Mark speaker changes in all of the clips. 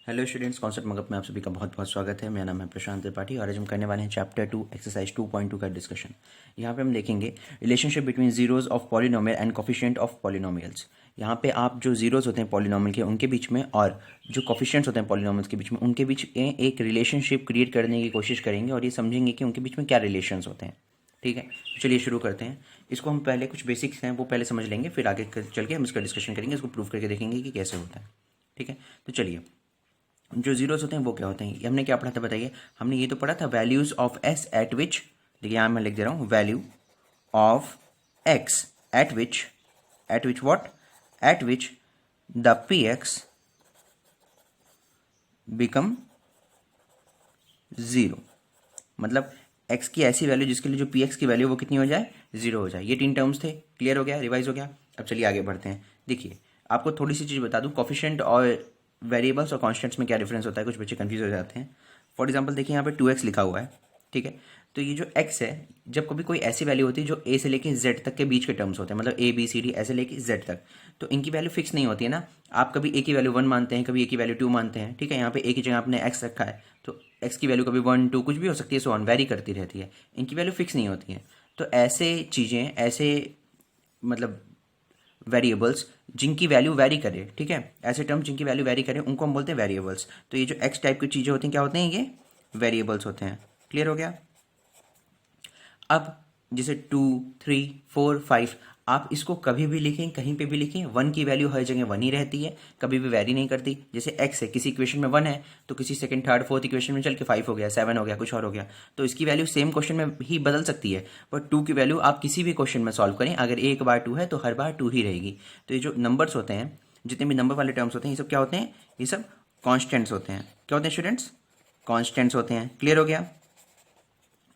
Speaker 1: Hello students, concept mug up में आप सभी का बहुत बहुत स्वागत है। मेरा नाम है प्रशांत त्रिपाठी और आज हम करने वाले हैं चैप्टर 2 एक्सरसाइज 2.2 का डिस्कशन। यहाँ पे हम देखेंगे relationship between zeros of polynomial and coefficient of polynomials. यहाँ पे आप जो जीरोज होते हैं पॉलिनोमियल के उनके बीच में और जो कोफिशिएंट्स होते हैं पॉलिनोमियल्स के बीच में उनके बीच में एक रिलेशनशिप क्रिएट करने की कोशिश करेंगे और ये समझेंगे कि उनके बीच में क्या रिलेशंस होते हैं। ठीक है, तो चलिए शुरू करते हैं। इसको हम पहले कुछ बेसिक्स हैं वो पहले समझ लेंगे, फिर आगे चल के हम इसका डिस्कशन करेंगे, इसको प्रूव करके देखेंगे कि कैसे होता है। ठीक है, तो चलिए, जो जीरोस होते हैं वो क्या होते हैं, हमने क्या पढ़ा था बताइए। हमने ये तो पढ़ा था वैल्यूज ऑफ एस एट विच, देखिए यहाँ मैं लिख दे रहा हूँ, value of x eight which what, eight which the P x become zero. मतलब एक्स की ऐसी वैल्यू जिसके लिए जो पी एक्स की वैल्यू वो कितनी हो जाए, जीरो हो जाए। ये 3 टर्म्स थे, क्लियर हो गया, रिवाइज हो गया। अब चलिए आगे बढ़ते हैं। देखिए आपको थोड़ी सी चीज़ बता दूं, कोफिशिएंट और वेरिएबल्स और कॉन्स्टेंट्स में क्या डिफरेंस होता है, कुछ बच्चे कंफ्यूज हो जाते हैं। फॉर एग्जांपल देखिए यहाँ पे 2x लिखा हुआ है, ठीक है। तो ये जो x है, जब कभी कोई ऐसी वैल्यू होती है जो a से लेके z तक के बीच के टर्म्स होते हैं, मतलब a b c d ऐसे लेके z तक, तो इनकी वैल्यू फिक्स नहीं होती है ना। आप कभी a की वैल्यू 1 मानते हैं, कभी a की वैल्यू 2 मानते हैं, ठीक है। यहाँ पे a की जगह आपने x रखा है, तो x की वैल्यू कभी 1 2 कुछ भी हो सकती है, सो ऑन वेरी करती रहती है। इनकी वैल्यू फिक्स नहीं होती है। तो ऐसे चीज़ें, ऐसे मतलब वेरिएबल्स जिनकी वैल्यू वेरी करे, ठीक है, ऐसे टर्म जिनकी वैल्यू वेरी करे उनको हम बोलते हैं वेरिएबल्स। तो ये जो एक्स टाइप की चीज़ें होती हैं क्या होते हैं, ये वेरिएबल्स होते हैं। क्लियर हो गया। अब जैसे 2 3 4 5, आप इसको कभी भी लिखें, कहीं पे भी लिखें, 1 की वैल्यू हर जगह 1 ही रहती है, कभी भी वेरी नहीं करती। जैसे x है, किसी इक्वेशन में 1 है तो किसी सेकंड थर्ड फोर्थ इक्वेशन में चल के 5 हो गया, 7 हो गया, कुछ और हो गया, तो इसकी वैल्यू सेम क्वेश्चन में ही बदल सकती है। पर 2 की वैल्यू आप किसी भी क्वेश्चन में सॉल्व करें, अगर एक बार 2 है तो हर बार 2 ही रहेगी। तो ये जो नंबर्स होते हैं, जितने भी नंबर वाले टर्म्स होते हैं, ये सब क्या होते हैं, ये सब कॉन्स्टेंट्स होते हैं। क्या होते हैं स्टूडेंट्स, कॉन्स्टेंट्स होते हैं। क्लियर हो गया।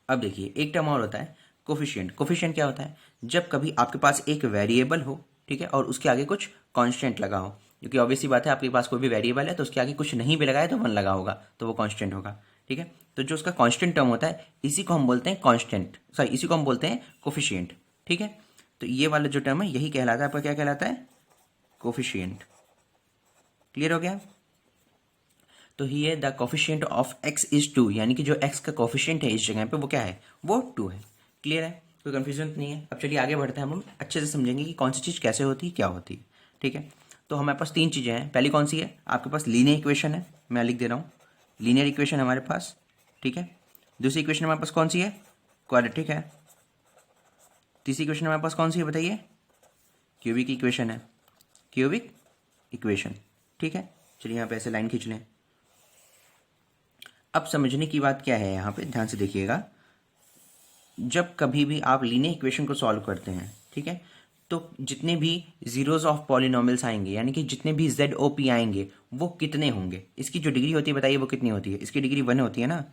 Speaker 1: अब देखिए एक टर्म और होता है कोफिशिएंट। कोफिशिएंट क्या होता है, जब कभी आपके पास एक वेरिएबल हो, ठीक है, और उसके आगे कुछ कांस्टेंट लगा हो, क्योंकि ऑब्वियस सी बात है आपके पास कोई भी वेरिएबल है तो उसके आगे कुछ नहीं भी लगाए तो 1 लगा होगा, तो वो कांस्टेंट होगा, ठीक है। तो जो उसका कांस्टेंट टर्म होता है इसी को हम बोलते हैं कांस्टेंट, सॉरी इसी को हम बोलते हैं कोफिशिएंट, ठीक है। तो ये वाला जो टर्म है यही कहलाता है, आपका क्या कहलाता है, कोफिशिएंट। क्लियर हो गया। तो here the coefficient of x is 2, यानी कि जो x का कोफिशिएंट है इस जगह पे वो क्या है, वो 2 है। क्लियर है, कोई कंफ्यूजन नहीं है। अब चलिए आगे बढ़ते हैं, हम अच्छे से समझेंगे कि कौन सी चीज़ कैसे होती है, क्या होती है, ठीक है। तो हमारे पास 3 चीज़ें हैं। पहली कौन सी है, आपके पास लीनियर इक्वेशन है, मैं लिख दे रहा हूँ लीनियर इक्वेशन हमारे पास, ठीक है। दूसरी इक्वेशन हमारे पास कौन सी है, क्वाड्रेटिक है। तीसरी इक्वेशन हमारे पास कौन सी है बताइए, क्यूबिक इक्वेशन है, क्यूबिक इक्वेशन, ठीक है। चलिए यहाँ पे ऐसे लाइन खींच लें। अब समझने की बात क्या है, यहाँ पे ध्यान से देखिएगा। जब कभी भी आप लीनियर इक्वेशन को सॉल्व करते हैं, ठीक है, तो जितने भी जीरोज ऑफ पॉलिनोमियल्स आएंगे, यानी कि जितने भी ZOP आएंगे वो कितने होंगे, इसकी जो डिग्री होती है बताइए वो कितनी होती है। इसकी डिग्री 1 होती है ना,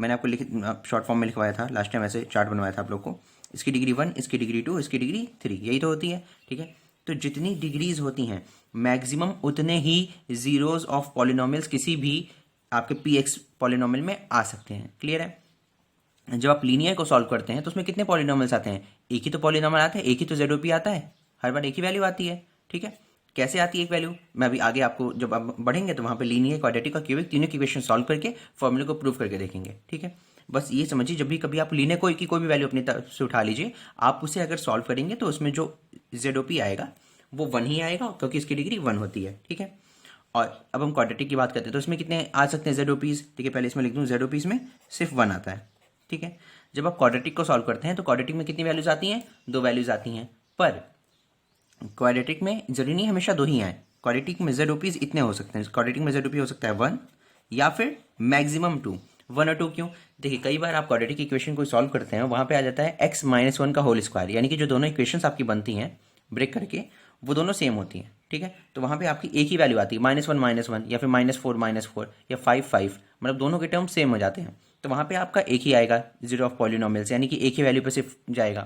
Speaker 1: मैंने आपको शॉर्ट फॉर्म में लिखवाया था लास्ट टाइम, ऐसे चार्ट बनवाया था आप लोग को। इसकी डिग्री 1, इसकी डिग्री 2, इसकी डिग्री 3, यही तो होती है, ठीक है। तो जितनी डिग्रीज होती हैं मैक्सिमम उतने ही जीरोज ऑफ पॉलिनोमियल्स किसी भी आपके PX पॉलिनोमियल में आ सकते हैं। क्लियर है। जब आप लीनियर को सॉल्व करते हैं तो उसमें कितने पॉलिनोमियल्स आते हैं, एक ही तो पॉलिनोमियल आता है, एक ही तो ZOP आता है, हर बार एक ही वैल्यू आती है, ठीक है। कैसे आती है एक वैल्यू, मैं अभी आगे आपको जब आप बढ़ेंगे तो वहां पे लीनियर, क्वाड्रेटिक और क्यूबिक तीनों की इक्वेशन सॉल्व करके फॉर्मूले को प्रूव करके देखेंगे, ठीक है। बस ये समझिए, जब भी कभी आप लीनियर कोई की कोई भी वैल्यू अपनी तरफ से उठा लीजिए, आप उसे अगर सॉल्व करेंगे तो उसमें जो ZOP आएगा वो 1 ही आएगा, क्योंकि इसकी डिग्री 1 होती है, ठीक है। और अब हम क्वाड्रेटिक की बात करते हैं तो इसमें कितने आ सकते हैं ZOPs, ठीक है। पहले इसमें लिख दूं ZOPs में सिर्फ 1 आता है, ठीक है। जब आप क्वाड्रेटिक को सॉल्व करते हैं तो क्वाड्रेटिक में कितनी वैल्यूज आती हैं, 2 वैल्यूज आती हैं। पर क्वाड्रेटिक में जरूरी नहीं हमेशा 2 ही आए, क्वाड्रेटिक में ZOPs इतने हो सकते हैं। क्वाड्रेटिक में ZOP हो सकता है 1 या फिर मैक्सिमम 2, 1 और 2। क्यों, देखिए कई बार आप क्वाड्रेटिक इक्वेशन को सॉल्व करते हैं, वहां पे आ जाता है x-1 का होल स्क्वायर, यानी कि जो दोनों इक्वेशंस आपकी बनती हैं ब्रेक करके वो दोनों सेम होती हैं, ठीक है। तो वहां पे आपकी एक ही वैल्यू आती है, -1 या फिर -4 या 5 मतलब दोनों के टर्म सेम हो जाते हैं। तो वहां पे आपका एक ही आएगा जीरो ऑफ पॉलिनोमियल्स, यानी कि एक ही वैल्यू पे सिर्फ जाएगा।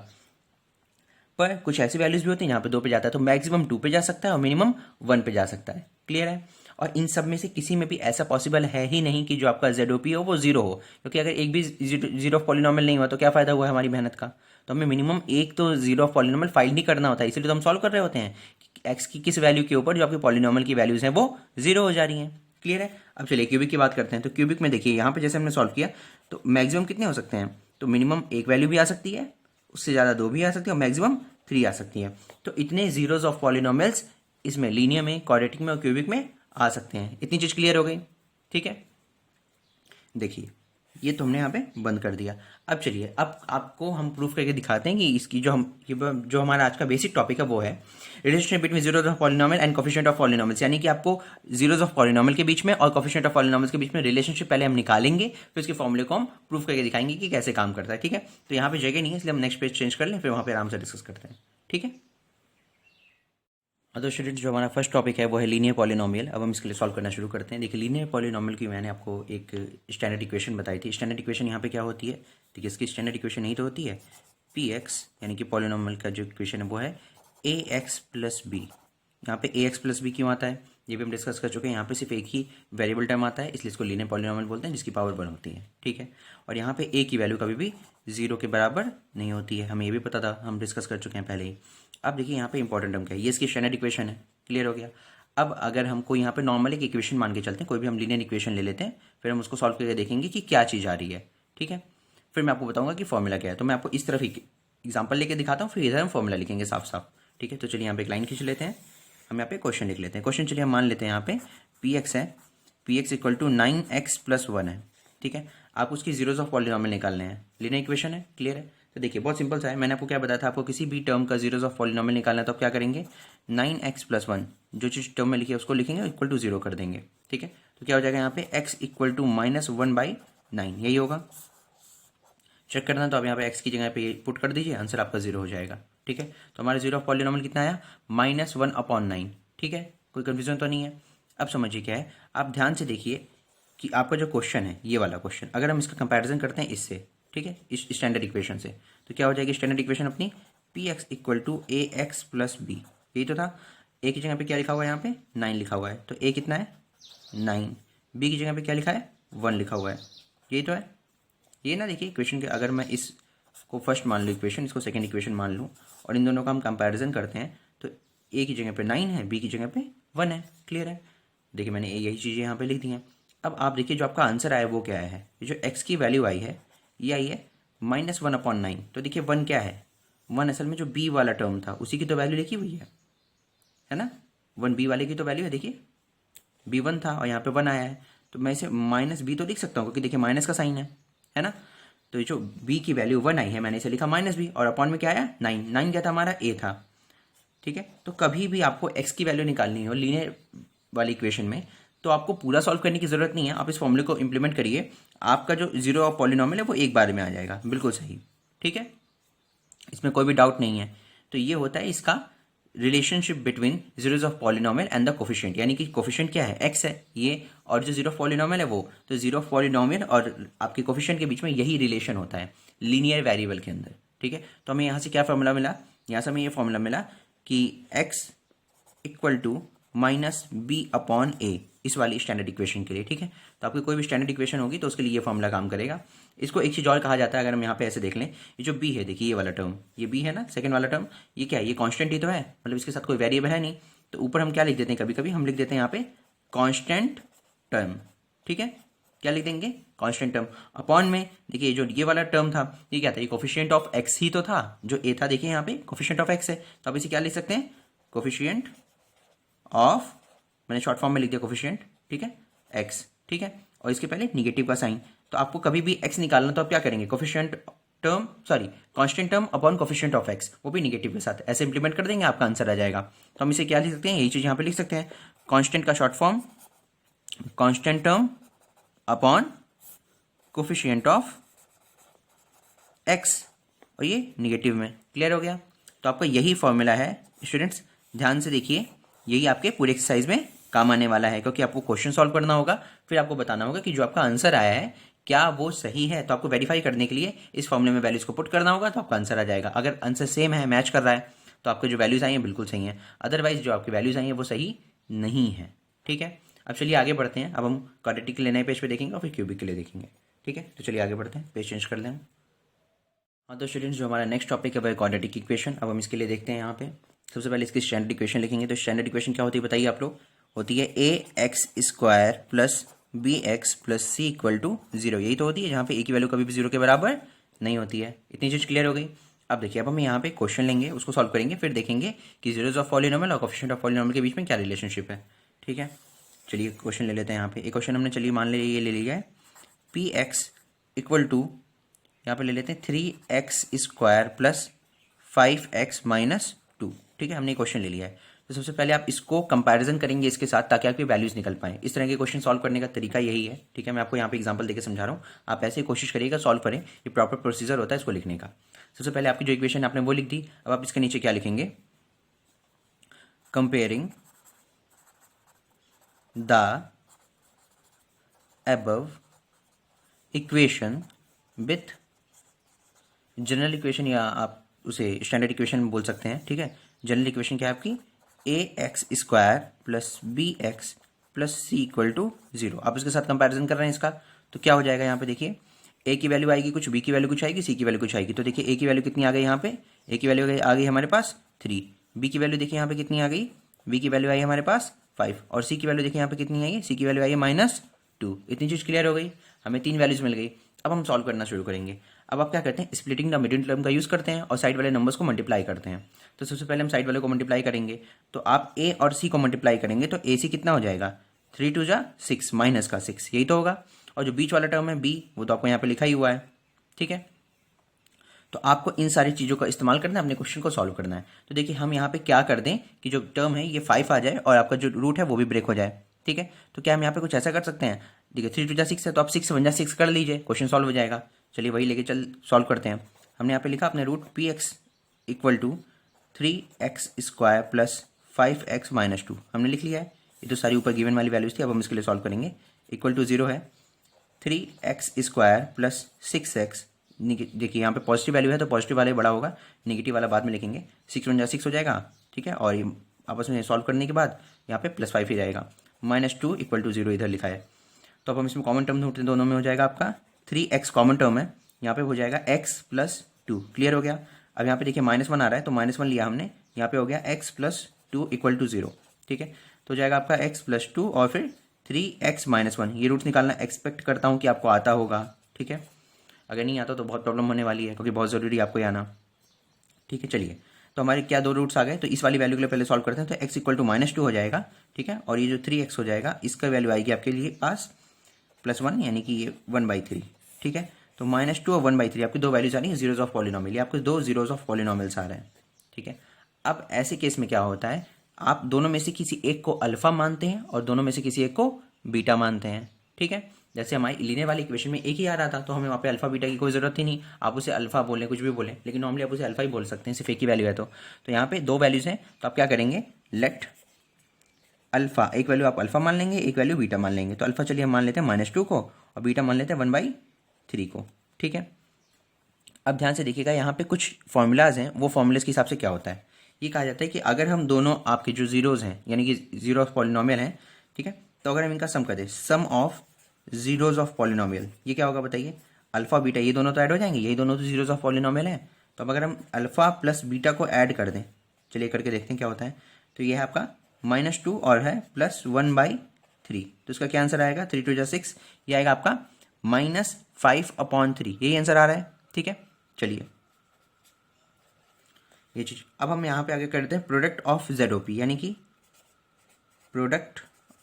Speaker 1: पर कुछ ऐसी वैल्यूज भी होती हैं यहाँ पे 2 पे जाता है, तो मैक्सिमम 2 पे जा सकता है और मिनिमम 1 पे जा सकता है। क्लियर है। और इन सब में से किसी में भी ऐसा पॉसिबल है ही नहीं कि जो आपका ZOP हो वो 0 हो, क्योंकि अगर एक भी जीरो ऑफ पॉलिनोमियल नहीं हुआ तो क्या फायदा हुआ हमारी मेहनत का। तो हमें मिनिमम एक तो जीरो ऑफ पॉलिनोमियल फाइंड नहीं करना होता है, इसलिए तो हम सॉल्व कर रहे होते हैं कि एक्स की किस वैल्यू के ऊपर जो आपकी पॉलिनोमियल की वैल्यूज हैं वो 0 हो जा रही हैं। क्लियर है। अब चलिए क्यूबिक की बात करते हैं। तो क्यूबिक में देखिए यहाँ पे जैसे हमने सॉल्व किया तो मैक्सिमम कितने हो सकते हैं, तो मिनिमम एक वैल्यू भी आ सकती है, उससे ज़्यादा दो भी आ सकती है और मैक्सिमम 3 आ सकती है। तो इतने जीरोज ऑफ पॉलिनोमियल्स इसमें लीनियर में, क्वाड्रेटिक में और क्यूबिक में आ सकते हैं। इतनी चीज़ क्लियर हो गई, ठीक है। देखिए ये तो हमने यहाँ पे बंद कर दिया। अब चलिए अब आपको हम प्रूफ करके दिखाते हैं कि इसकी जो हमारा आज का बेसिक टॉपिक है वो है relationship between zeros of polynomial and coefficient of polynomials. यानी कि आपको जीरोज ऑफ पॉलिनोमियल के बीच में और कोफिशिएंट ऑफ पॉलिनोमियल्स के बीच में रिलेशनशिप पहले हम निकालेंगे, फिर उसके फॉर्मूले को हम प्रूफ करके दिखाएंगे कि कैसे काम करता है, ठीक है। तो यहाँ पे जगह नहीं है इसलिए हम नेक्स्ट पेज चेंज कर लें, फिर वहाँ पे आराम से डिस्कस करते हैं, ठीक है। तो स्टूडेंट्स जो हमारा फर्स्ट टॉपिक है वो है लीनियर पॉलिनोमियल। अब हम इसके लिए सॉल्व करना शुरू करते हैं। देखिए लीनियर पॉलिनोमियल की मैंने आपको एक स्टैंडर्ड इक्वेशन बताई थी। स्टैंडर्ड इक्वेशन यहाँ पे क्या होती है, देखिए इसकी स्टैंडर्ड इक्वेशन यही तो होती है, पी एक्स यानी कि पॉलिनोमियल का जो इक्वेशन है वो है ए एक्स प्लस बी। यहाँ पे ए एक्स प्लस बी क्यों आता है ये भी हम डिस्कस कर चुके हैं। यहाँ पे सिर्फ एक ही वेरिएबल टर्म आता है इसलिए इसको लीनियर पॉलिनोमियल बोलते हैं, जिसकी पावर 1 होती है, ठीक है। और यहाँ पे ए की वैल्यू कभी भी 0 के बराबर नहीं होती है, हमें ये भी पता था, हम डिस्कस कर चुके हैं पहले ही। अब देखिए यहाँ पे इंपॉर्टेंट टर्म क्या है, ये इसकी स्टैंडर्ड इक्वेशन है, क्लियर हो गया। अब अगर हमको यहाँ पे नॉर्मल एक इक्वेशन मान के चलते हैं, कोई भी हम लीनियर इक्वेशन ले लेते हैं, फिर हम उसको सॉल्व करके देखेंगे कि क्या चीज़ आ रही है, ठीक है। फिर मैं आपको बताऊंगा कि फॉर्मूला क्या है। तो मैं आपको इस तरफ एग्जाम्पल लेके दिखाता हूँ, फिर इधर हम फॉर्मूला लिखेंगे साफ साफ, ठीक है। तो चलिए यहाँ पे एक लाइन खींच लेते हैं, हम यहाँ पे क्वेश्चन लिख लेते हैं। क्वेश्चन चलिए हम मान लेते हैं यहाँ पे पी एक्स है, P x equal to 9x + 1 है, ठीक है। आप उसकी जीरोज ऑफ पॉलिनोमियल निकालने हैं, लीनियर इक्वेशन है, क्लियर है। तो देखिए बहुत सिंपल सा है, मैंने आपको क्या बताया था, आपको किसी भी टर्म का जीरोज ऑफ पॉलिनोमियल निकालना है तो आप क्या करेंगे, 9x + 1 जो चीज़ टर्म में लिखी है उसको लिखेंगे, इक्वल टू 0 कर देंगे, ठीक है। तो क्या हो जाएगा यहाँ पे x इक्वल टू -1/9, यही होगा। चेक करना तो आप यहाँ पे x की जगह पे पुट कर दीजिए, आंसर आपका 0 हो जाएगा, ठीक है। तो हमारे जीरो ऑफ पॉलिनोमियल कितना आया, -1/9, ठीक है। कोई कंफ्यूजन तो नहीं है। अब समझिए क्या है, आप ध्यान से देखिए कि आपका जो क्वेश्चन है ये वाला क्वेश्चन, अगर हम इसका कंपैरिजन करते हैं इससे, ठीक है, इस स्टैंडर्ड इक्वेशन से, तो क्या हो जाएगी स्टैंडर्ड इक्वेशन अपनी, P x equal to a x plus b, यही तो था। ए की जगह पे क्या लिखा हुआ है, यहाँ पे 9 लिखा हुआ है, तो ए कितना है 9, बी की जगह पे क्या लिखा है 1 लिखा हुआ है, यही तो है। ये ना देखिए इक्वेशन के, अगर मैं इसको फर्स्ट मान लूँ इक्वेशन, इसको सेकंड इक्वेशन मान लूँ और इन दोनों का हम कंपैरिजन करते हैं, तो ए की जगह पे 9 है, बी की जगह पे 1 है, क्लियर है। देखिए मैंने यही चीज़ें यहाँ पे लिख दी हैं। अब आप देखिए जो आपका आंसर आया वो क्या है, ये जो x की वैल्यू आई है ये आई है -1/9। तो देखिए 1 क्या है, 1 असल में जो b वाला टर्म था उसी की तो वैल्यू लिखी हुई है ना। 1 b वाले की तो वैल्यू है, देखिए b 1 था और यहाँ पे 1 आया है, तो मैं इसे -b तो लिख सकता हूँ क्योंकि देखिए माइनस का साइन है ना। तो ये जो b की वैल्यू 1 आई है मैंने इसे लिखा -b, और अपॉन में क्या आया 9, 9 क्या था हमारा a था, ठीक है। तो कभी भी आपको x की वैल्यू निकालनी हो लीनियर वाली इक्वेशन में तो आपको पूरा सॉल्व करने की जरूरत नहीं है, आप इस फॉर्मूले को इंप्लीमेंट करिए, आपका जो जीरो ऑफ पॉलिनोमियल है वो एक बार में आ जाएगा, बिल्कुल सही, ठीक है, इसमें कोई भी डाउट नहीं है। तो ये होता है इसका relationship between zeros of polynomial and the coefficient, यानी कि कोफिशिएंट क्या है x है ये, और जो जीरो ऑफ पॉलिनोमियल है वो, तो जीरो ऑफ पॉलिनोमियल और आपके कोफिशिएंट के बीच में यही रिलेशन होता है लीनियर वेरिएबल के अंदर, ठीक है। तो हमें यहाँ से क्या फॉर्मूला मिला, यहाँ से हमें ये फॉर्मूला मिला कि x इक्वल टू -b/a इस वाली स्टैंडर्ड इक्वेशन के लिए, ठीक है। तो आपकी कोई भी स्टैंडर्ड इक्वेशन होगी तो उसके लिए ये फॉर्मूला काम करेगा। इसको एक चीज़ और कहा जाता है, अगर हम यहाँ पे ऐसे देख लें, ये जो b है देखिए ये वाला टर्म, ये b है ना सेकंड वाला टर्म, ये क्या है, ये कांस्टेंट ही तो है, मतलब इसके साथ कोई वेरिएबल है नहीं, तो ऊपर हम क्या लिख देते हैं, कभी कभी हम लिख देते हैं यहाँ पे कांस्टेंट टर्म, ठीक है। क्या लिख देंगे कांस्टेंट टर्म, अपॉन में देखिए जो ये वाला टर्म था ये क्या था, ये कोफिशिएंट ऑफ x ही तो था, जो a था देखिए यहाँ पे कोफिशिएंट ऑफ x है, तो आप इसे क्या लिख सकते हैं कोफिशिएंट ऑफ, मैंने शॉर्ट फॉर्म में लिख दिया कोफिशिएंट, ठीक है x, ठीक है, और इसके पहले निगेटिव का साइन। तो आपको कभी भी x निकालना तो आप क्या करेंगे, coefficient term sorry constant term upon coefficient of x, वो भी निगेटिव के साथ, ऐसे इंप्लीमेंट कर देंगे आपका आंसर आ जाएगा। तो हम इसे क्या लिख सकते हैं, यही चीज यहाँ पे लिख सकते हैं, कांस्टेंट का short form constant term upon coefficient of x, और ये निगेटिव में, क्लियर हो गया। तो आपका यही फॉर्मूला है स्टूडेंट्स, ध्यान से देखिए, यही आपके पूरे एक्सरसाइज में काम आने वाला है, क्योंकि आपको क्वेश्चन सॉल्व करना होगा, फिर आपको बताना होगा कि जो आपका आंसर आया है क्या वो सही है। तो आपको वेरीफाई करने के लिए इस फॉर्मूले में वैल्यूज को पुट करना होगा, तो आपका आंसर आ जाएगा। अगर आंसर सेम है, मैच कर रहा है, तो आपके जो वैल्यूज आई हैं बिल्कुल सही है, अदरवाइज जो आपकी वैल्यूज आई हैं वो सही नहीं है, ठीक है। अब चलिए आगे बढ़ते हैं, अब हम क्वाड्रेटिक के लिए नए पेज पे देखेंगे और फिर क्यूबिक के लिए देखेंगे, ठीक है। तो चलिए आगे बढ़ते हैं, पेज चेंज कर लें। हाँ तो स्टूडेंट्स जो हमारा नेक्स्ट टॉपिक है वह क्वाड्रेटिक इक्वेशन। अब हम इसके लिए देखते हैं, यहाँ पे सबसे पहले इसकी स्टैंडर्ड इक्वेशन लिखेंगे। तो स्टैंडर्ड इक्वेशन क्या होती है बताइए आप लोग, होती है A X square plus B X plus C equal to 0। यही तो होती है जहाँ पे ए की वैल्यू कभी भी 0 के बराबर नहीं होती है। इतनी चीज़ क्लियर हो गई। अब देखिए, अब हम यहाँ पे क्वेश्चन लेंगे, उसको सॉल्व करेंगे, फिर देखेंगे कि जीरोज ऑफ पॉलिनॉमियल और कोएफिशिएंट ऑफ पॉलिनॉमियल के बीच में क्या रिलेशनशिप है। ठीक है, चलिए क्वेश्चन ले लेते हैं। यहाँ पे एक क्वेश्चन हमने, चलिए मान ले ये ले लिया है, पी एक्स इक्वल टू, यहाँ पे ले लेते हैं 3x square plus 5x minus 2। ठीक है, हमने क्वेश्चन ले लिया है। तो सबसे पहले आप इसको कंपैरिजन करेंगे इसके साथ, ताकि आपकी वैल्यूज निकल पाए। इस तरह के क्वेश्चन सॉल्व करने का तरीका यही है। ठीक है, मैं आपको यहाँ पे एग्जांपल देकर समझा रहा हूँ, आप ऐसे कोशिश करिएगा सॉल्व करें। ये प्रॉपर प्रोसीजर होता है इसको लिखने का। सबसे पहले आपकी जो इक्वेशन आपने वो लिख दी। अब आप इसके नीचे क्या लिखेंगे, comparing the above equation with general equation, या आप उसे स्टैंडर्ड इक्वेशन बोल सकते हैं। ठीक है, जनरल इक्वेशन क्या है आपकी, A X square plus B X plus C equal to 0। आप इसके साथ कंपैरिजन कर रहे हैं इसका, तो क्या हो जाएगा यहाँ पे देखिए, ए की वैल्यू आएगी कुछ, बी की वैल्यू कुछ आएगी, सी की वैल्यू कुछ आएगी। तो देखिए ए की वैल्यू कितनी आ गई यहाँ पे, ए की वैल्यू आ गई हमारे पास 3, बी की वैल्यू देखिए यहाँ पे कितनी आ गई, बी की वैल्यू आई हमारे पास 5, और सी की वैल्यू देखिए यहाँ पे कितनी आई है, सी की वैल्यू आई है -2। इतनी चीज़ क्लियर हो गई, हमें 3 वैल्यूज मिल गई। अब हम सॉल्व करना शुरू करेंगे। अब आप क्या करते हैं, स्प्लिटिंग द मिडिल टर्म का यूज़ करते हैं और साइड वाले नंबर्स को मल्टीप्लाई करते हैं। तो सबसे पहले हम साइड वाले को मल्टीप्लाई करेंगे, तो आप ए और सी को मल्टीप्लाई करेंगे, तो ए सी कितना हो जाएगा, 3 2 जा 6, माइनस का 6, यही तो होगा। और जो बीच वाला टर्म है बी, वो तो आपको यहाँ पे लिखा ही हुआ है। ठीक है, तो आपको इन सारी चीज़ों का इस्तेमाल करना है, अपने क्वेश्चन को सॉल्व करना है। तो देखिए हम यहाँ पे क्या कर दें कि जो टर्म है ये 5 आ जाए और आपका जो रूट है वो भी ब्रेक हो जाए। ठीक है, तो क्या हम यहाँ पे कुछ ऐसा कर सकते हैं, देखिए 3 2 जा 6 है, तो आप 6 1 जा 6 कर लीजिए, क्वेश्चन सॉल्व हो जाएगा। चलिए वही लेके चल सॉल्व करते हैं। हमने यहाँ पे लिखा अपने root P x equal to 3x square plus 5x minus 2, हमने लिख लिया है। ये तो सारी ऊपर गिवन वाली वैल्यूज थी, अब हम इसके लिए सॉल्व करेंगे। इक्वल टू 0 है, 3x स्क्वायर प्लस 6x, देखिए यहाँ पे पॉजिटिव वैल्यू है तो पॉजिटिव वाले बड़ा होगा, नेगेटिव वाला बाद में लिखेंगे। 6 1 जा 6 हो जाएगा। ठीक है, और ये आपस में सॉल्व करने के बाद यहाँ पे +5 ही जाएगा, -2 इक्वल टू 0 इधर लिखा है। तो अब हम इसमें कॉमन टर्म ढूंढते हैं, दोनों में हो जाएगा आपका 3x कॉमन टर्म है, यहाँ पे हो जाएगा x प्लस 2। क्लियर हो गया। अब यहाँ पे देखिए -1 आ रहा है, तो -1 लिया हमने, यहाँ पे हो गया x प्लस 2 इक्वल टू 0। ठीक है, तो जाएगा आपका x प्लस 2 और फिर 3x माइनस 1। ये रूट्स निकालना एक्सपेक्ट करता हूँ कि आपको आता होगा। ठीक है, अगर नहीं आता तो बहुत प्रॉब्लम होने वाली है, क्योंकि बहुत ज़रूरी है आपको ये आना। ठीक है, चलिए तो हमारे क्या 2 रूट्स आ गए, तो इस वाली वैल्यू के लिए पहले सॉल्व करते हैं। तो x इक्वल टू -2 हो जाएगा। ठीक है, और ये जो 3x हो जाएगा, इसका वैल्यू आएगी आपके लिए पास +1, यानी कि ये 1/3। ठीक है, तो -2 और 1/3 आपकी 2 वैल्यूज आ रही हैं जीरोज ऑफ पॉलिनॉमियल, ये आपके 2 जीरोज ऑफ पॉलिनॉमियल्स आ रहे हैं। ठीक है, अब ऐसे केस में क्या होता है, आप दोनों में से किसी एक को अल्फा मानते हैं और दोनों में से किसी एक को बीटा मानते हैं। ठीक है, जैसे हमारी लीनियर वाली इक्वेशन में एक ही आ रहा था, तो हमें वहाँ पे अल्फा बीटा की कोई ज़रूरत ही नहीं। आप उसे अल्फा बोलें, कुछ भी बोलें, लेकिन नॉर्मली आप उसे अल्फा ही बोल सकते हैं, सिर्फ एक ही वैल्यू है। तो यहाँ पे 2 वैल्यूज हैं, तो आप क्या करेंगे, लेट अल्फा, एक वैल्यू आप अल्फा मान लेंगे, एक वैल्यू बीटा मान लेंगे। तो अल्फा चलिए हम मान लेते हैं -2 को, और बीटा मान लेते हैं 1/3 को। ठीक है, अब ध्यान से देखिएगा, यहाँ पे कुछ फॉर्मूलाज हैं, वो फॉर्मूलेज के हिसाब से क्या होता है, ये कहा जाता है कि अगर हम दोनों आपके जो जीरोज हैं, यानी कि जीरो ऑफ पॉलिनॉमियल हैं, ठीक है, तो अगर हम इनका सम कर दें, सम ऑफ जीरोज ऑफ पॉलिनॉमियल, ये क्या होगा बताइए, अल्फा बीटा, ये दोनों तो ऐड हो जाएंगे, यही दोनों तो जीरोज ऑफ पॉलिनॉमियल हैं। तो अब अगर हम अल्फा प्लस बीटा को ऐड कर दें, चलिए करके देखते हैं क्या होता है। तो ये है आपका -2 और है +1/3, तो इसका क्या आंसर आएगा, 3 2 जा 6, ये आएगा आपका -5/3, यही आंसर आ रहा है। ठीक है, चलिए ये चीज अब हम यहाँ पे आगे करते हैं, प्रोडक्ट ऑफ ZOP, यानी कि product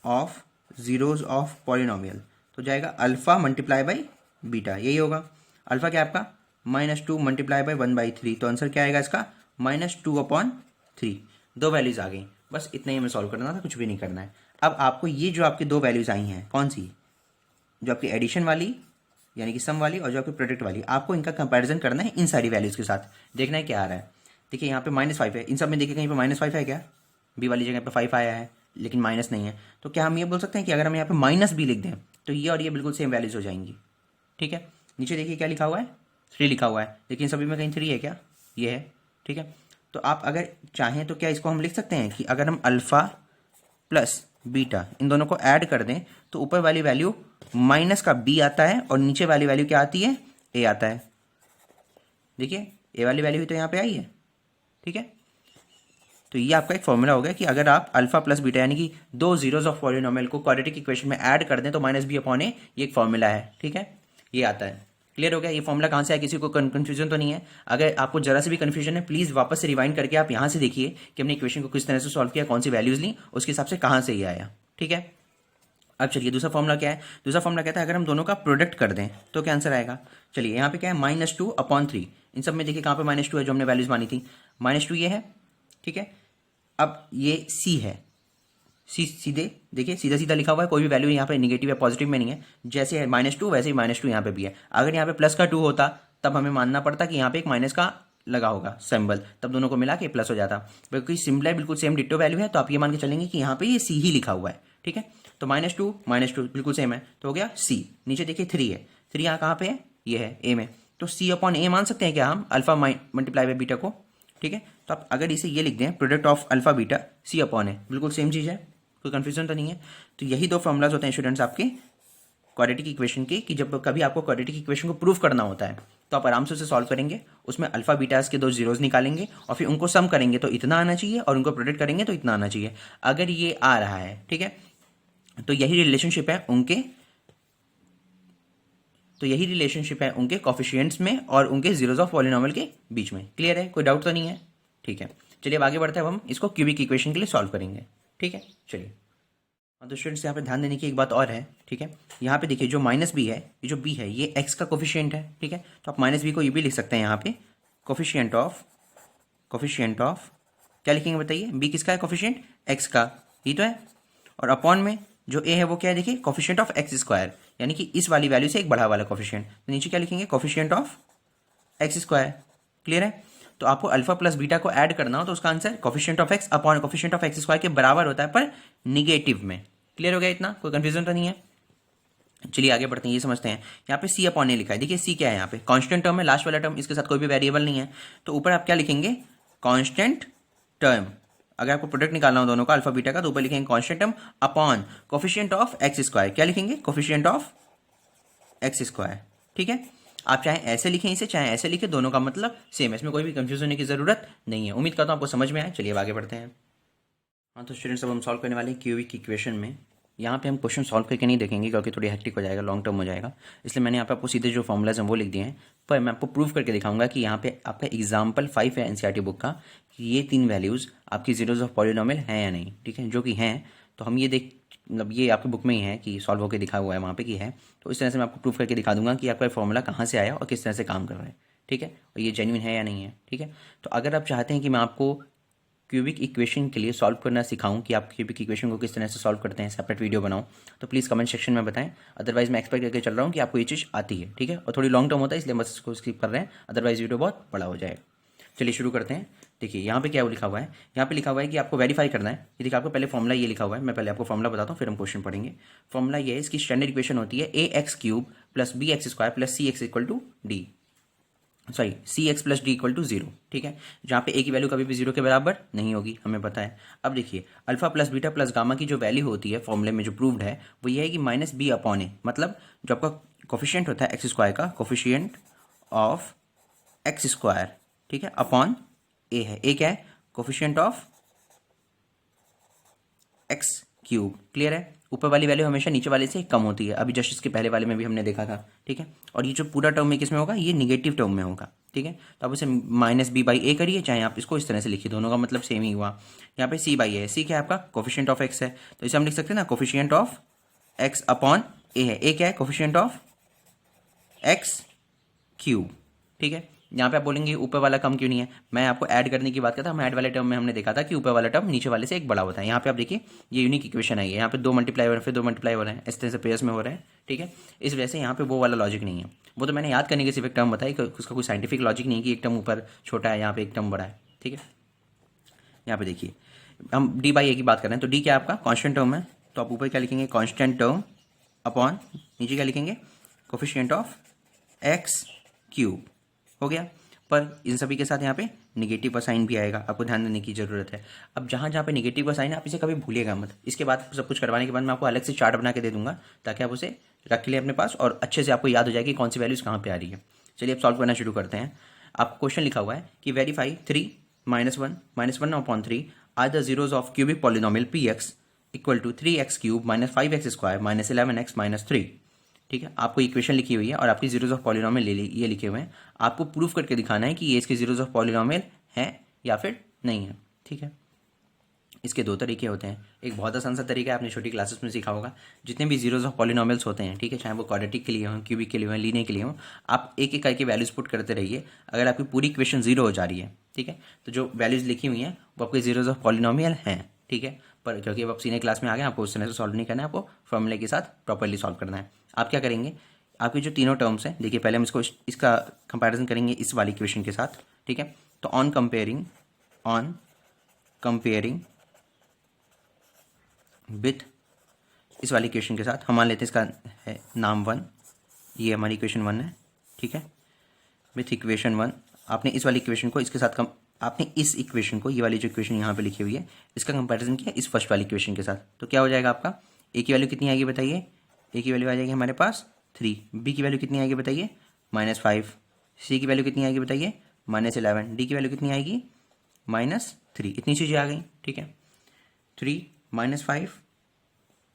Speaker 1: of zeros of polynomial. तो जाएगा अल्फा मल्टीप्लाई बाई बीटा, यही होगा। अल्फा क्या है आपका -2 मल्टीप्लाई बाई 1/3, तो आंसर क्या आएगा इसका -2/3। 2 वैल्यूज आ गई, बस इतना ही हमें सॉल्व करना था, कुछ भी नहीं करना है। अब आपको ये जो आपकी 2 वैल्यूज आई हैं, कौन सी, जो आपकी एडिशन वाली यानी कि सम वाली, और जो आपकी प्रोडक्ट वाली, आपको इनका कंपैरिजन करना है इन सारी वैल्यूज के साथ, देखना है क्या आ रहा है। देखिए यहाँ पे -5 है, इन सब में देखिए कहीं पे -5 है क्या, बी वाली जगह पे 5 आया है, लेकिन माइनस नहीं है। तो क्या हम ये बोल सकते हैं कि अगर हम यहाँ पे -b लिख दें, तो ये और ये बिल्कुल सेम वैल्यूज हो जाएंगी। ठीक है, नीचे देखिए क्या लिखा हुआ है, 3 लिखा हुआ है, लेकिन सभी में कहीं 3 है क्या, ये है। ठीक है, तो आप अगर चाहें तो क्या इसको हम लिख सकते हैं कि अगर हम अल्फा प्लस बीटा इन दोनों को ऐड कर दें, तो ऊपर वाली वैल्यू माइनस का b आता है और नीचे वाली वैल्यू क्या आती है, a आता है। देखिए a वाली वैल्यू भी तो यहाँ पे आई है। ठीक है, तो ये आपका एक फॉर्मूला हो गया कि अगर आप अल्फा प्लस बीटा यानी कि दो जीरोज ऑफ पॉलिनोमियल को क्वाड्रेटिक इक्वेशन में ऐड कर दें तो माइनस बी अपॉन ए, ये एक फॉर्मूला है, ठीक है, ये आता है। क्लियर हो गया? ये फॉर्मूला कहाँ से है, किसी को कंफ्यूजन तो नहीं है? अगर आपको जरा से भी कंफ्यूजन है प्लीज वापस से रिवाइंड करके आप यहाँ से देखिए कि हमने इक्वेशन को किस तरह से सॉल्व किया, कौन सी वैल्यूज ली, उसके हिसाब से कहाँ से ये आया, ठीक है। अब चलिए दूसरा फॉर्मूला क्या है, दूसरा फॉर्मूला कहता है अगर हम दोनों का प्रोडक्ट कर दें तो क्या आंसर आएगा। चलिए यहाँ पे क्या है, -2/3, इन सब में देखिए कहाँ पे -2 है जो हमने वैल्यूज मानी थी, -2 ये है, ठीक है। अब ये सी है, सी सीधे देखिए सीधा सीधा लिखा हुआ है, कोई भी वैल्यू यहाँ पे निगेटिव या पॉजिटिव में नहीं है, जैसे है -2 वैसे ही -2 यहाँ पे भी है। अगर यहाँ पे प्लस का 2 होता तब हमें मानना पड़ता कि यहाँ पे एक माइनस का लगा होगा सिंबल, तब दोनों को मिला के प्लस हो जाता। क्योंकि सिंबल है बिल्कुल सेम डिट्टो वैल्यू है तो आप ये मान के चलेंगे कि यहाँ पे ये सी ही लिखा हुआ है, ठीक है। तो -2 बिल्कुल सेम है तो हो गया सी। नीचे देखिए 3 है, 3 यहाँ कहाँ पे है, ये है ए में, तो सी अपॉन ए मान सकते हैं क्या हम, अल्फा मल्टीप्लाई बाय बीटा को, ठीक है। तो आप अगर इसे ये लिख दें product of alpha beta C upon A, बिल्कुल सेम चीज़ है, कोई कंफ्यूजन तो नहीं है। तो यही दो फॉर्मूलाज होते हैं स्टूडेंट्स आपके क्वाड्रेटिक इक्वेशन के, कि जब कभी आपको क्वाड्रेटिक इक्वेशन को प्रूव करना होता है तो आप आराम से उसे सॉल्व करेंगे, उसमें अल्फा बीटास के दो जीरोज निकालेंगे और फिर उनको सम करेंगे तो इतना आना चाहिए और उनको प्रोडक्ट करेंगे तो इतना आना चाहिए। अगर ये आ रहा है, ठीक है, तो यही रिलेशनशिप है उनके कोफिशिएंट्स में और उनके जीरोज ऑफ पॉलिनोमियल के बीच में। क्लियर है, कोई डाउट तो नहीं है? ठीक है, चलिए अब आगे बढ़ते हैं, अब हम इसको क्यूबिक इक्वेशन के लिए सॉल्व करेंगे, ठीक है। चलिए तो स्टूडेंट्स यहाँ पे ध्यान देने की एक बात और है, ठीक है, यहाँ पे देखिए जो माइनस बी है, ये जो बी है ये एक्स का कोफिशिएंट है, ठीक है। तो आप माइनस बी को ये भी लिख सकते हैं यहाँ पे कोफिशिएंट ऑफ क्या लिखेंगे बताइए, बी किसका है कोफिशिएंट, एक्स का, ये तो है। और अपॉन में जो ए है वो क्या है, देखिए कोफिशिएंट ऑफ एक्स स्क्वायर, यानी कि इस वाली वैल्यू से एक बढ़ा वाला कोफिशिएंट, तो नीचे क्या लिखेंगे, coefficient of x square. Clear है? तो आपको अल्फा प्लस बीटा को ऐड करना हो तो उसका answer coefficient of x upon coefficient of x square के बराबर होता है, पर निगेटिव में। क्लियर हो गया इतना, कोई कंफ्यूजन तो नहीं है? चलिए आगे बढ़ते हैं, ये समझते हैं। यहाँ पे सी अपॉन ए लिखा है, देखिए सी क्या है, यहाँ पे कांस्टेंट टर्म है, लास्ट वाला टर्म, इसके साथ कोई भी वेरिएबल नहीं है, तो ऊपर आप क्या लिखेंगे, कांस्टेंट टर्म। अगर आपको प्रोडक्ट निकालना हो दोनों का अल्फा बीटा का तो ऊपर लिखेंगे constant term upon coefficient of x square, क्या लिखेंगे, कोफिशिएंट ऑफ एक्स स्क्वायर, ठीक है। आप चाहे ऐसे लिखें इसे, चाहे ऐसे लिखें, दोनों का मतलब सेम है, इसमें कोई भी कंफ्यूज होने की जरूरत नहीं है। उम्मीद करता हूँ आपको समझ में आए। चलिए अब आगे बढ़ते हैं। हाँ तो स्टूडेंट्स अब हम सॉल्व करने वाले हैं क्यूबिक इक्वेशन में। यहाँ पे हम क्वेश्चन सॉल्व करके नहीं देखेंगे क्योंकि थोड़ी हेक्टिक हो जाएगा, लॉन्ग टर्म हो जाएगा, इसलिए मैंने यहाँ पे आपको सीधे जो फॉर्मूलाज हैं वो लिख दिए हैं। पर मैं आपको प्रूव करके दिखाऊंगा कि यहाँ पे आपका एग्जाम्पल 5 है एनसीईआरटी बुक का, कि ये 3 वैल्यूज़ आपकी जीरोज ऑफ पॉलिनोमियल हैं या नहीं, ठीक है, जो कि हैं। तो हम ये मतलब ये आपकी बुक में ही है कि सॉल्व होकर दिखा हुआ है वहाँ पे कि है, तो इस तरह से मैं आपको प्रूफ करके दिखा दूंगा कि आपका फॉर्मूला कहाँ से आया और किस तरह से काम कर रहा है, ठीक है, और ये जेन्युइन है या नहीं है, ठीक है। तो अगर आप चाहते हैं कि मैं आपको क्यूबिक इक्वेशन के लिए सॉल्व करना सिखाऊं कि आप क्यूबिक इक्वेशन को किस तरह से सॉल्व करते हैं, सेपरेट वीडियो बनाऊं, तो प्लीज़ कमेंट सेक्शन में बताएं। अदरवाइज मैं एक्सपेक्ट करके चल रहा हूं कि आपको ये चीज़ आती है, ठीक है, और थोड़ी लॉन्ग टर्म होता है इसलिए बस इसको स्किप कर रहे हैं, अदरवाइज वीडियो बहुत बड़ा हो जाएगा। चलिए शुरू करते हैं। देखिए यहाँ पे क्या लिखा हुआ है, यहाँ पे लिखा हुआ है कि आपको वेरीफाई करना है। ये देखिए आपको पहले फॉर्मूला ये लिखा हुआ है, मैं पहले आपको फॉर्मूला बताता हूँ फिर हम क्वेश्चन पढ़ेंगे। फॉर्मूला ये है, इसकी स्टैंडर्ड इक्वेशन होती है ax³ + bx² + cx = d, sorry cx + d = 0, ठीक है, जहाँ पे a की वैल्यू कभी भी 0 के बराबर नहीं होगी, हमें पता है। अब देखिए alpha plus beta plus gamma की जो वैल्यू होती है फॉर्मूले में जो प्रूव्ड है वो ये है कि -b/a, मतलब जो आपका कोफिशिएंट होता है एक्स स्क्वायर का, कोफिशिएंट ऑफ एक्स स्क्वायर, ठीक है, अपॉन ए है, ए क्या है, कोफिशिएंट ऑफ x³। क्लियर है? ऊपर वाली वैल्यू हमेशा नीचे वाले से कम होती है, अभी जस्ट इसके पहले वाले में भी हमने देखा था, ठीक है। और ये जो पूरा टर्म में किस में होगा, ये निगेटिव टर्म में होगा, ठीक है। तो आप उसे -b/a करिए, चाहे आप इसको इस तरह से लिखिए, दोनों का मतलब सेम ही हुआ। यहाँ पे c/a है, c क्या है आपका, कोफिशिएंट ऑफ x है, तो इसे हम लिख सकते हैं ना, coefficient of x upon a है, a क्या है, कोफिशिएंट ऑफ x³, ठीक है। यहाँ पे आप बोलेंगे ऊपर वाला कम क्यों नहीं है, मैं आपको ऐड करने की बात करता, हम ऐड वाले टर्म में हमने देखा था कि ऊपर वाला टर्म नीचे वाले से एक बड़ा होता है। यहाँ पे आप देखिए ये यूनिक इक्वेशन है, यहाँ पे 2 मल्टीप्लाई हो रहे हैं, फिर 2 मल्टीप्लाई हो रहे हैं, इस तरह से पेयर्स में हो रहे हैं, ठीक है। इस वजह से यहाँ पे वो वाला लॉजिक नहीं है, वो तो मैंने याद करने के सिर्फ एक टर्म बताई, उसका कोई साइंटिफिक लॉजिक नहीं कि एक टर्म ऊपर छोटा है, यहाँ पे एक टर्म बड़ा है, ठीक है। यहाँ पे देखिए हम d/a की बात कर रहे हैं, तो d क्या है आपका, कॉन्स्टेंट टर्म है, तो आप ऊपर क्या लिखेंगे, कॉन्स्टेंट टर्म अपॉन नीचे क्या लिखेंगे, कोफिशिएंट ऑफ x³ हो गया। पर इन सभी के साथ यहाँ पे निगेटिव का साइन भी आएगा, आपको ध्यान देने की जरूरत है। अब जहाँ जहाँ पे निगेटिव का साइन है आप इसे कभी भूलिएगा मत। इसके बाद सब कुछ करवाने के बाद मैं आपको अलग से चार्ट बना के दे दूंगा ताकि आप उसे रख ले अपने पास और अच्छे से आपको याद हो जाएगी कौन सी वैल्यूज कहाँ पे आ रही है। चलिए अब सॉल्व करना शुरू करते हैं। आपको क्वेश्चन लिखा हुआ है कि verify 3 -1 upon 3 are the zeros of cubic polynomial P x equal to 3x cube minus 5x square minus 11x minus 3। ठीक है, आपको इक्वेशन लिखी हुई है और आपकी जीरोज ऑफ पॉलिनोमियल ये लिखे हुए हैं। आपको प्रूफ करके दिखाना है कि ये इसके जीरोज ऑफ पॉलिनोमियल हैं या फिर नहीं है। ठीक है, इसके दो तरीके होते हैं। एक बहुत आसान सा तरीका है, आपने छोटी क्लासेस में सीखा होगा। जितने भी जीरोज ऑफ पॉलिनोमियल्स होते हैं, ठीक है, चाहे वो क्वाड्रेटिक के लिए हों, क्यूबिक के लिए हों, लीनियर के लिए हों, आप एक एक करके वैल्यूज पुट करते रहिए। अगर आपकी पूरी इक्वेशन जीरो हो जा रही है, ठीक है, तो जो वैल्यूज लिखी हुई हैं वो आपके जीरोज ऑफ पॉलिनोमियल हैं। ठीक है, पर क्योंकि अब आप सीनियर क्लास में आ गए, आपको उस तरह से सॉल्व नहीं करना है, आपको फॉर्मूले के साथ प्रॉपरली सॉल्व करना है। आप क्या करेंगे, आपकी जो तीनों टर्म्स हैं, देखिए पहले हम इसका कंपैरिजन करेंगे इस वाली इक्वेशन के साथ। ठीक है, तो ऑन कंपेयरिंग विथ इस वाली इक्वेशन के साथ हम मान लेते हैं इसका है नाम 1, ये हमारी इक्वेशन 1 है। ठीक है, विथ इक्वेशन 1 आपने इस वाली इक्वेशन को इसके साथ आपने इस इक्वेशन को, ये वाली जो इक्वेशन यहाँ पे लिखी हुई है, इसका कंपैरिजन किया इस फर्स्ट वाली इक्वेशन के साथ। तो क्या हो जाएगा आपका, ए की वैल्यू कितनी आएगी बताइए, ए की वैल्यू आ जाएगी हमारे पास 3, बी की वैल्यू कितनी आएगी बताइए -5, सी की वैल्यू कितनी आएगी बताइए -11, डी की वैल्यू कितनी आएगी -3। इतनी चीज़ें आ गई। ठीक है, 3 -5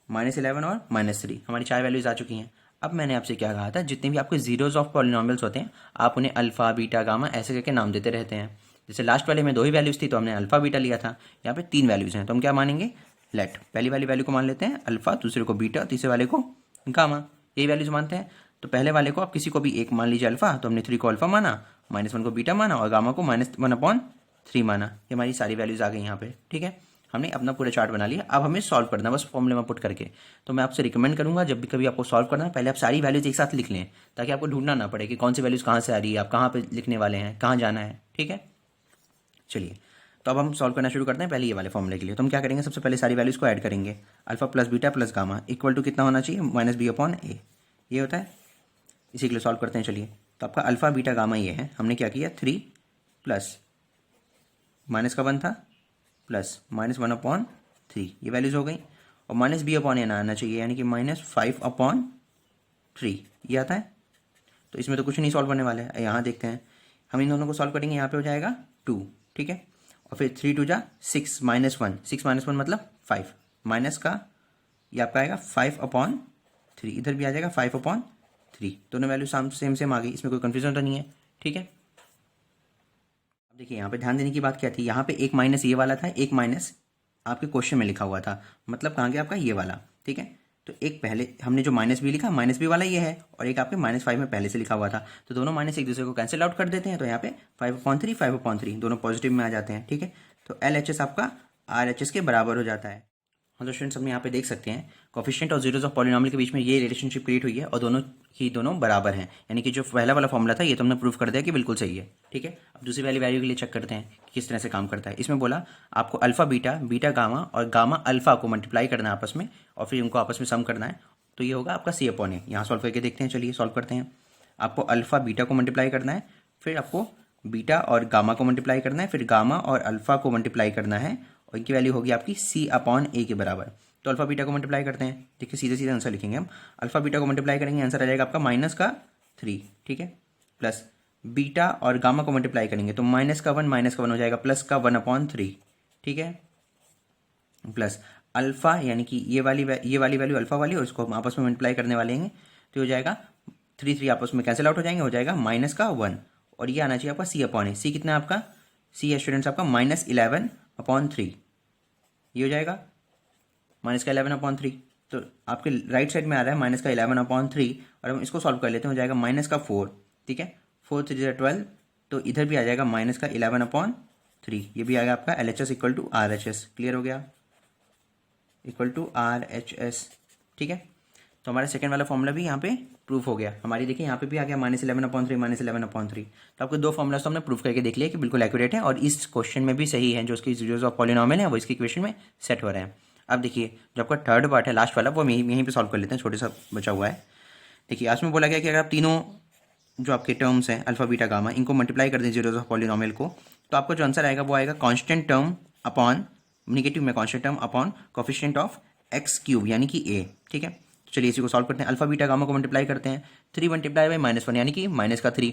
Speaker 1: -11 और -3 हमारी 4 वैल्यूज आ चुकी हैं। अब मैंने आपसे क्या कहा था, जितने भी आपके जीरोज ऑफ पॉलिनोमियल्स होते हैं आप उन्हें अल्फा बीटा गामा ऐसे करके नाम देते रहते हैं। जैसे लास्ट वाले में 2 ही वैल्यूज थी तो हमने अल्फा बीटा लिया था, यहाँ पे 3 वैल्यूज हैं तो हम क्या मानेंगे, लेट पहली वाली वैल्यू को मान लेते हैं अल्फा, दूसरे को बीटा, तीसरे वाले को गामा, यही वैल्यूज मानते हैं। तो पहले वाले को आप किसी को भी एक मान लीजिए अल्फा, तो हमने 3 को अल्फा माना, -1 को बीटा माना और गामा को -1/3 माना। ये हमारी सारी वैल्यूज आ गई यहाँ पे। ठीक है, हमने अपना पूरा चार्ट बना लिया। अब हमें सॉल्व करना है बस फॉर्मूले में पुट करके। तो मैं आपसे रिकमेंड करूंगा जब भी कभी आपको सॉल्व करना है, पहले आप सारी वैल्यूज एक साथ लिख लें, ताकि आपको ढूंढना ना पड़े कि कौन सी वैल्यूज कहाँ से आ रही है, आप कहाँ पे लिखने वाले हैं, कहाँ जाना है। ठीक है, चलिए तो अब हम सॉल्व करना शुरू करते हैं पहले ये वाले फॉर्मूले के लिए। तो हम क्या करेंगे, सबसे पहले सारी वैल्यूज को ऐड करेंगे। Alpha plus beta plus gamma equal to कितना होना चाहिए, -b/a, ये होता है। इसी के लिए सॉल्व करते हैं। चलिए, तो आपका अल्फा बीटा गामा ये है। हमने क्या किया, 3 प्लस माइनस का 1 था प्लस -1/3, ये वैल्यूज हो गई। और -b/a आना चाहिए, यानी कि -5/3 ये आता है। तो इसमें तो कुछ नहीं सॉल्व करने वाले हैं। यहाँ देखते हैं, हम इन दोनों को सॉल्व करेंगे। यहाँ पे हो जाएगा 2, ठीक है, और फिर 3 2 जा 6 -1, 6 -1 मतलब 5, माइनस का ये आपका आएगा 5/3, इधर भी आ जाएगा 5/3। दोनों वैल्यू सेम आ गई, इसमें कोई कन्फ्यूजन तो नहीं है। ठीक है, अब देखिए यहाँ पे ध्यान देने की बात क्या थी, यहाँ पे एक माइनस ये वाला था, एक माइनस आपके क्वेश्चन में लिखा हुआ था, मतलब कहाँ गया आपका ये वाला। ठीक है, तो एक पहले हमने जो -b लिखा, -b वाला ये है, और एक आपके -5 में पहले से लिखा हुआ था, तो दोनों माइनस एक दूसरे को कैंसिल आउट कर देते हैं। तो यहाँ पे 5/3 दोनों पॉजिटिव में आ जाते हैं। ठीक है, तो LHS आपका RHS के बराबर हो जाता है। हाँ तो स्टूडेंट्स, हम यहाँ पे देख सकते हैं कोफिशिएंट और जीरोज ऑफ पॉलिनोमियल के बीच में ये रिलेशनशिप क्रिएट हुई है और दोनों बराबर हैं। यानी कि जो पहला वाला फॉर्मूला था ये तो हमने प्रूव कर दिया कि बिल्कुल सही है। ठीक है, अब दूसरी वाली वैल्यू के लिए चेक करते हैं कि किस तरह से काम करता है। इसमें बोला आपको अल्फा बीटा, बीटा गामा और गामा अल्फा को मल्टीप्लाई करना है आपस में, और फिर उनको आपस में सम करना है। तो ये होगा आपका C/A। यहाँ सॉल्व करके देखते हैं। चलिए सॉल्व करते हैं। आपको अल्फा बीटा को मल्टीप्लाई करना है, फिर आपको बीटा और गामा को मल्टीप्लाई करना है, फिर गामा और अल्फा को मल्टीप्लाई करना है, और इनकी वैल्यू होगी आपकी C/A के बराबर। तो अल्फा बीटा को मल्टीप्लाई करते हैं। देखिए सीधे सीधे आंसर लिखेंगे हम। अल्फा बीटा को मल्टीप्लाई करेंगे, आंसर आ जाएगा आपका -3। ठीक है, प्लस बीटा और गामा को मल्टीप्लाई करेंगे तो -1 हो जाएगा, प्लस का 1/3। ठीक है, प्लस अल्फा यानी कि ये वाली वैल्यू अल्फा वाली, और इसको हम आपस में मल्टीप्लाई करने वाले हैं, तो हो जाएगा 3 आपस में कैंसिल आउट हो जाएंगे, हो जाएगा -1। और ये आना चाहिए आपका C/A। C कितना है आपका, C है स्टूडेंट्स आपका -11/3। ये हो जाएगा -11/3। तो आपके राइट साइड में आ रहा है -11/3, और हम इसको सॉल्व कर लेते हैं, हो जाएगा -4। ठीक है, 4 3 12, तो इधर भी आ जाएगा -11/3। ये भी आएगा आपका LHS = RHS। क्लियर हो गया, =RHS। ठीक है, तो हमारा सेकंड वाला फॉर्मूला भी यहाँ पे प्रूफ हो गया। हमारी देखिए यहाँ पे भी आ गया -11/3। तो आपको 2 फॉर्मूला तो हमने प्रूफ करके देख लिया कि बिल्कुल एक्यूरेट है, और इस क्वेश्चन में भी सही है। जो उसकी जीरोज ऑफ पॉलिनोमियल है वो इसकी इक्वेशन में सेट हो रहे हैं। अब देखिए जो आपका थर्ड पार्ट है, लास्ट वाला, वो हम यहीं पे सॉल्व कर लेते हैं। छोटे सा बचा हुआ है। देखिए आज में बोला गया कि अगर आप तीनों जो आपके टर्म्स हैं अल्फा बीटा गामा, इनको मल्टीप्लाई कर दें जीरोज ऑफ पॉलिनोमियल को, तो आपको जो आंसर आएगा वो आएगा कांस्टेंट टर्म अपॉन नेगेटिव में constant term upon coefficient of x³ यानी कि a। ठीक है, तो चलिए इसी को सॉल्व करते हैं। अल्फा बीटा गामा को मल्टीप्लाई करते हैं, 3 × -1 यानी कि -3।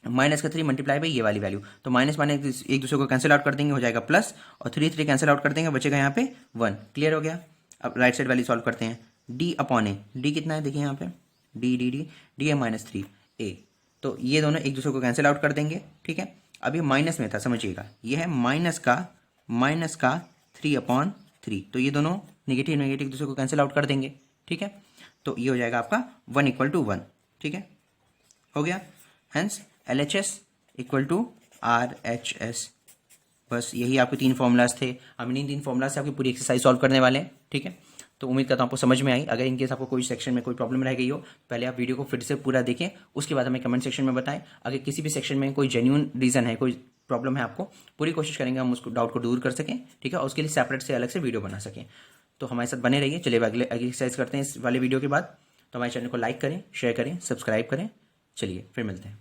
Speaker 1: माइनस का 3 मल्टीप्लाई बाई ये वाली वैल्यू, तो माइनस माइनस एक दूसरे को कैंसिल आउट कर देंगे, हो जाएगा प्लस, और 3 कैंसिल आउट कर देंगे, बचेगा यहाँ पे 1। क्लियर हो गया। अब राइट साइड वैल्यू सॉल्व करते हैं। डी अपॉन ए, डी कितना है देखिए यहाँ पे, डी डी डी डी है -3 ए, तो ये दोनों एक दूसरे को कैंसिल आउट कर देंगे। ठीक है, अब ये माइनस में था, समझिएगा, ये है माइनस का 3/3, तो ये दोनों नेगेटिव नेगेटिव एक दूसरे को कैंसिल आउट कर देंगे। ठीक है, तो ये हो जाएगा आपका 1 = 1। ठीक है, हो गया। Hence LHS = RHS। बस यही आपके 3 फॉर्मूलाज थे। हम इन 3 फॉर्मूला से आपकी पूरी एक्सरसाइज सॉल्व करने वाले हैं। ठीक है, तो उम्मीद करता हूँ आपको समझ में आई। अगर इनकेस आपको कोई सेक्शन में कोई प्रॉब्लम रह गई हो, पहले आप वीडियो को फिर से पूरा देखें, उसके बाद हमें कमेंट सेक्शन में बताएं। अगर किसी भी सेक्शन में कोई जेन्युइन रीज़न है, कोई प्रॉब्लम है आपको, पूरी कोशिश करेंगे हम उसको डाउट को दूर कर सकें। ठीक है, और उसके लिए सेपरेट से अलग से वीडियो बना सकें। तो हमारे साथ बने रहिए। चलिए अगले एक्सरसाइज करते हैं इस वाले वीडियो के बाद। तो हमारे चैनल को लाइक करें, शेयर करें, सब्सक्राइब करें। चलिए फिर मिलते हैं।